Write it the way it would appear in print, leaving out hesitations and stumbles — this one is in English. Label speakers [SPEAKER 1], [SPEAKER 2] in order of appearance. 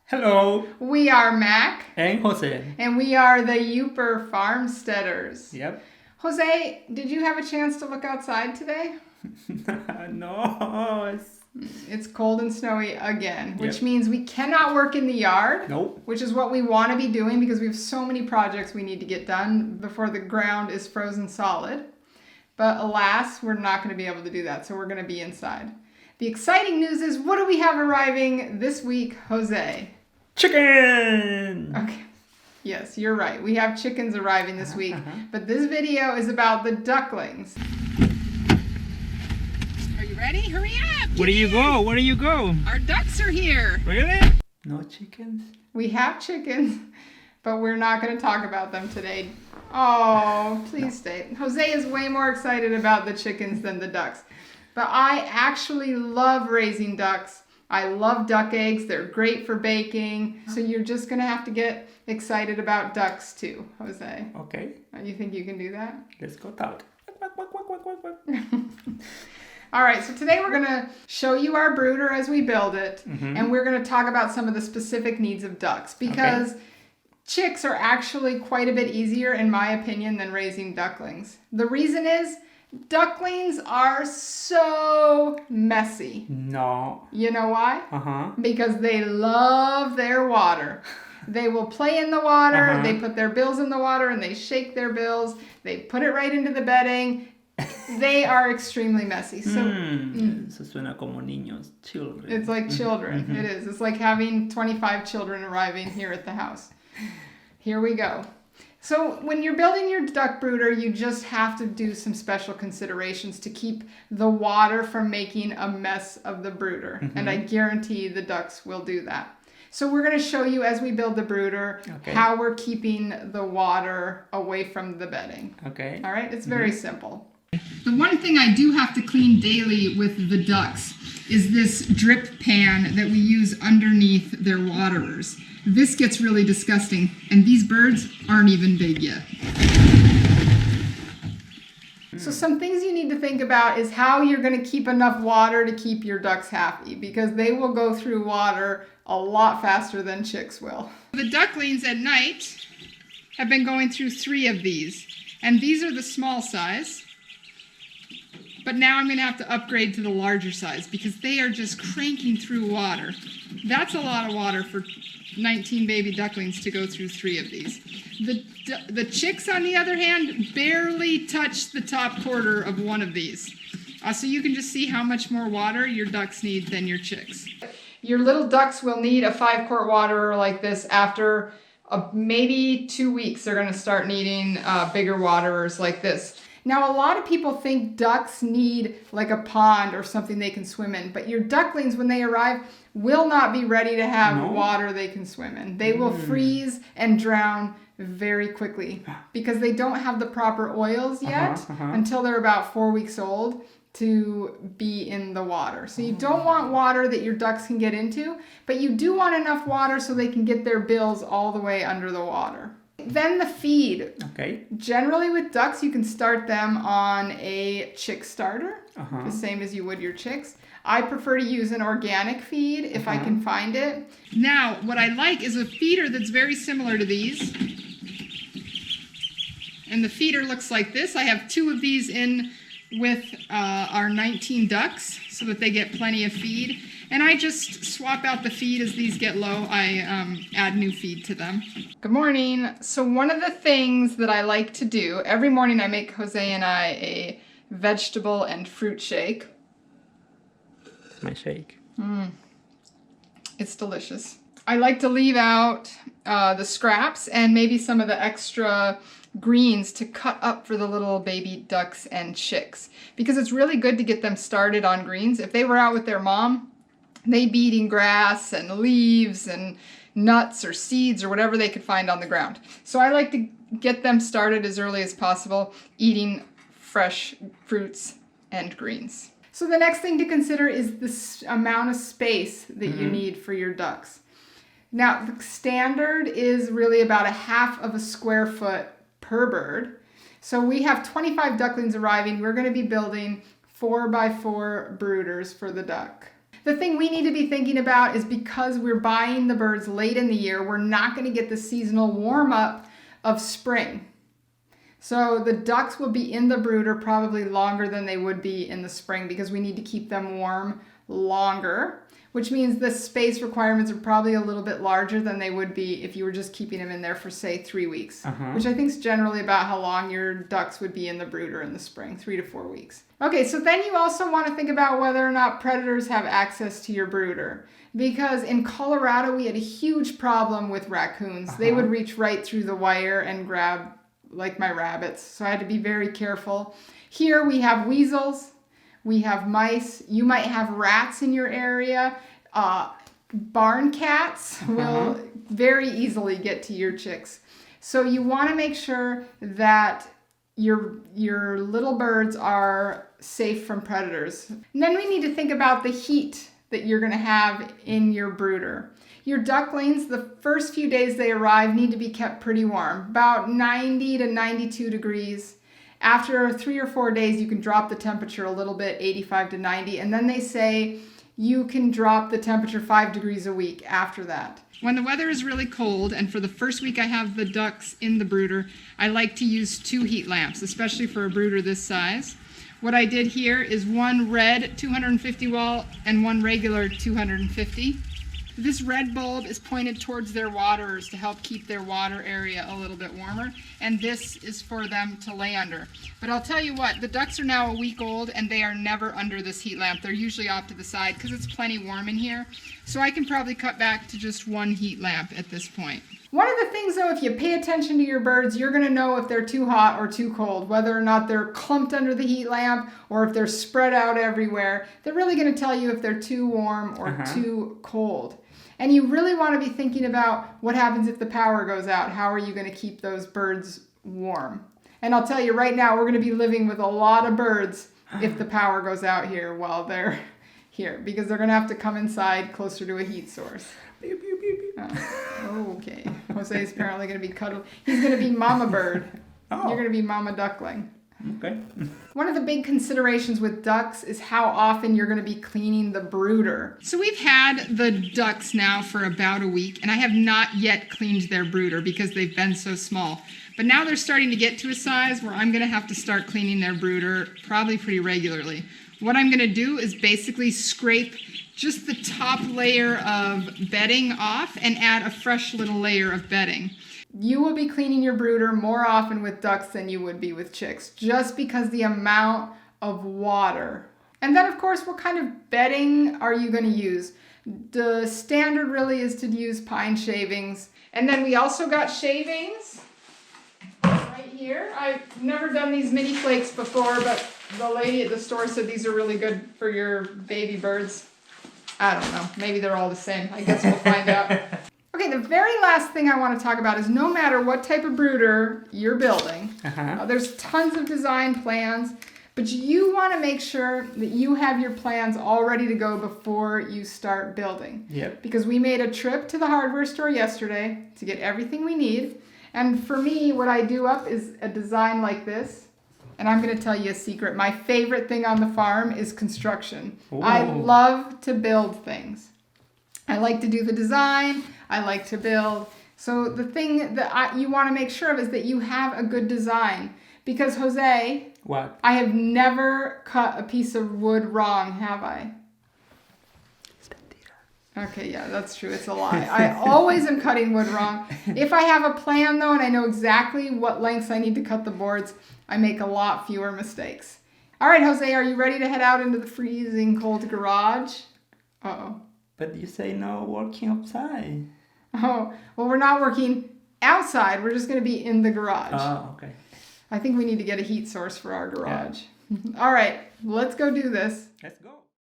[SPEAKER 1] Hello.
[SPEAKER 2] We are Mac.
[SPEAKER 1] And Jose.
[SPEAKER 2] And we are the Yooper Farmsteaders.
[SPEAKER 1] Yep.
[SPEAKER 2] Jose, did you have a chance to look outside today?
[SPEAKER 1] No.
[SPEAKER 2] It's cold and snowy again, which
[SPEAKER 1] Yep.
[SPEAKER 2] means we cannot work in the yard.
[SPEAKER 1] Nope.
[SPEAKER 2] Which is what we want to be doing because we have so many projects we need to get done before the ground is frozen solid. But alas, we're not going to be able to do that, so we're going to be inside. The exciting news is, what do we have arriving this week, Jose?
[SPEAKER 1] Chicken!
[SPEAKER 2] Okay. Yes, you're right. We have chickens arriving this week, but this video is about the ducklings. Are you ready? Hurry up!
[SPEAKER 1] Where do you go? Where do you go?
[SPEAKER 2] Our ducks are here.
[SPEAKER 1] Really? No chickens?
[SPEAKER 2] We have chickens, but we're not going to talk about them today. Oh, please stay. Jose is way more excited about the chickens than the ducks. But I actually love raising ducks. I love duck eggs. They're great for baking. So you're just going to have to get excited about ducks too, Jose.
[SPEAKER 1] Okay.
[SPEAKER 2] You think you can do that?
[SPEAKER 1] Let's go talk.
[SPEAKER 2] All right, so today we're going to show you our brooder as we build it. And we're going to talk about some of the specific needs of ducks because chicks are actually quite a bit easier, in my opinion, than raising ducklings. The reason is ducklings are so messy.
[SPEAKER 1] No.
[SPEAKER 2] You know why?
[SPEAKER 1] Uh-huh.
[SPEAKER 2] Because they love their water. They will play in the water, they put their bills in the water, and they shake their bills. They put it right into the bedding. They are extremely messy. So
[SPEAKER 1] Eso suena como niños, children.
[SPEAKER 2] it's like children. It is. It's like having 25 children arriving here at the house. Here we go. So when you're building your duck brooder, you just have to do some special considerations to keep the water from making a mess of the brooder. And I guarantee the ducks will do that. So we're going to show you as we build the brooder how we're keeping the water away from the bedding.
[SPEAKER 1] Okay.
[SPEAKER 2] All right? It's very simple. The one thing I do have to clean daily with the ducks is this drip pan that we use underneath their waterers. This gets really disgusting, and these birds aren't even big yet. So some things you need to think about is how you're going to keep enough water to keep your ducks happy, because they will go through water a lot faster than chicks will. The ducklings at night have been going through 3 of these, and these are the small size. But now I'm going to have to upgrade to the larger size because they are just cranking through water. That's a lot of water for 19 baby ducklings to go through 3 of these. The chicks, on the other hand, barely touch the top quarter of one of these. So you can just see how much more water your ducks need than your chicks. Your little ducks will need a 5-quart waterer like this after maybe 2 weeks. They're going to start needing bigger waterers like this. Now, a lot of people think ducks need like a pond or something they can swim in, but your ducklings, when they arrive, will not be ready to have water they can swim in. They will freeze and drown very quickly because they don't have the proper oils yet until they're about 4 weeks old to be in the water. So you don't want water that your ducks can get into, but you do want enough water so they can get their bills all the way under the water. Then the feed.
[SPEAKER 1] Okay.
[SPEAKER 2] Generally with ducks, you can start them on a chick starter, the same as you would your chicks. I prefer to use an organic feed if I can find it. Now, what I like is a feeder that's very similar to these. And the feeder looks like this. I have 2 of these in with our 19 ducks so that they get plenty of feed. And I just swap out the feed as these get low. I add new feed to them. Good morning. So one of the things that I like to do, every morning I make Jose and I a vegetable and fruit shake.
[SPEAKER 1] My shake.
[SPEAKER 2] It's delicious. I like to leave out the scraps and maybe some of the extra greens to cut up for the little baby ducks and chicks, because it's really good to get them started on greens. If they were out with their mom, they'd be eating grass and leaves and nuts or seeds or whatever they could find on the ground. So I like to get them started as early as possible eating fresh fruits and greens. So the next thing to consider is the amount of space that you need for your ducks. Now, the standard is really about 1/2 square foot per bird. So we have 25 ducklings arriving. We're going to be building 4x4 brooders for the duck. The thing we need to be thinking about is because we're buying the birds late in the year, we're not going to get the seasonal warm up of spring. So the ducks will be in the brooder probably longer than they would be in the spring because we need to keep them warm longer, which means the space requirements are probably a little bit larger than they would be if you were just keeping them in there for, say, 3 weeks, which I think is generally about how long your ducks would be in the brooder in the spring, 3 to 4 weeks. Okay, so then you also want to think about whether or not predators have access to your brooder. Because in Colorado, we had a huge problem with raccoons. They would reach right through the wire and grab like my rabbits. So I had to be very careful. Here we have weasels. We have mice. You might have rats in your area. Barn cats will very easily get to your chicks. So you want to make sure that your little birds are safe from predators. And then we need to think about the heat that you're going to have in your brooder. Your ducklings, the first few days they arrive, need to be kept pretty warm, about 90 to 92 degrees. After 3 or 4 days, you can drop the temperature a little bit, 85 to 90, and then they say you can drop the temperature 5 degrees a week after that. When the weather is really cold, and for the first week I have the ducks in the brooder, I like to use 2 heat lamps, especially for a brooder this size. What I did here is one red 250 watt and one regular 250. This red bulb is pointed towards their waterers to help keep their water area a little bit warmer, and this is for them to lay under. But I'll tell you what, the ducks are now a week old and they are never under this heat lamp. They're usually off to the side because it's plenty warm in here. So I can probably cut back to just 1 heat lamp at this point. One of the things though, if you pay attention to your birds, you're going to know if they're too hot or too cold, whether or not they're clumped under the heat lamp or if they're spread out everywhere. They're really going to tell you if they're too warm or too cold. And you really want to be thinking about what happens if the power goes out. How are you going to keep those birds warm? And I'll tell you right now, we're going to be living with a lot of birds if the power goes out here while they're here, because they're going to have to come inside closer to a heat source.
[SPEAKER 1] Pew, pew, pew, pew.
[SPEAKER 2] Okay. Jose's apparently going to be cuddled. He's going to be mama bird.
[SPEAKER 1] Oh.
[SPEAKER 2] You're going to be mama duckling.
[SPEAKER 1] Okay.
[SPEAKER 2] One of the big considerations with ducks is how often you're going to be cleaning the brooder. So we've had the ducks now for about a week, and I have not yet cleaned their brooder because they've been so small. But now they're starting to get to a size where I'm going to have to start cleaning their brooder probably pretty regularly. What I'm going to do is basically scrape just the top layer of bedding off and add a fresh little layer of bedding. You will be cleaning your brooder more often with ducks than you would be with chicks, just because the amount of water. And then, of course, what kind of bedding are you going to use? The standard really is to use pine shavings. And then we also got shavings right here. I've never done these mini flakes before, but the lady at the store said these are really good for your baby birds. I don't know. Maybe they're all the same. I guess we'll find out. Okay, the very last thing I want to talk about is no matter what type of brooder you're building, there's tons of design plans, but you want to make sure that you have your plans all ready to go before you start building.
[SPEAKER 1] Yep.
[SPEAKER 2] Because we made a trip to the hardware store yesterday to get everything we need. And for me, what I do up is a design like this. And I'm going to tell you a secret. My favorite thing on the farm is construction.
[SPEAKER 1] Ooh.
[SPEAKER 2] I love to build things. I like to do the design. I like to build. So the thing that you want to make sure of is that you have a good design. Because Jose,
[SPEAKER 1] what?
[SPEAKER 2] I have never cut a piece of wood wrong, have I? Okay, yeah, that's true. It's a lie. I always am cutting wood wrong. If I have a plan, though, and I know exactly what lengths I need to cut the boards, I make a lot fewer mistakes. All right, Jose, are you ready to head out into the freezing cold garage? Uh-oh.
[SPEAKER 1] But you say no working outside.
[SPEAKER 2] Oh, well, we're not working outside. We're just going to be in the garage.
[SPEAKER 1] Oh, okay.
[SPEAKER 2] I think we need to get a heat source for our garage. Yeah. All right, let's go do this.
[SPEAKER 1] Let's go.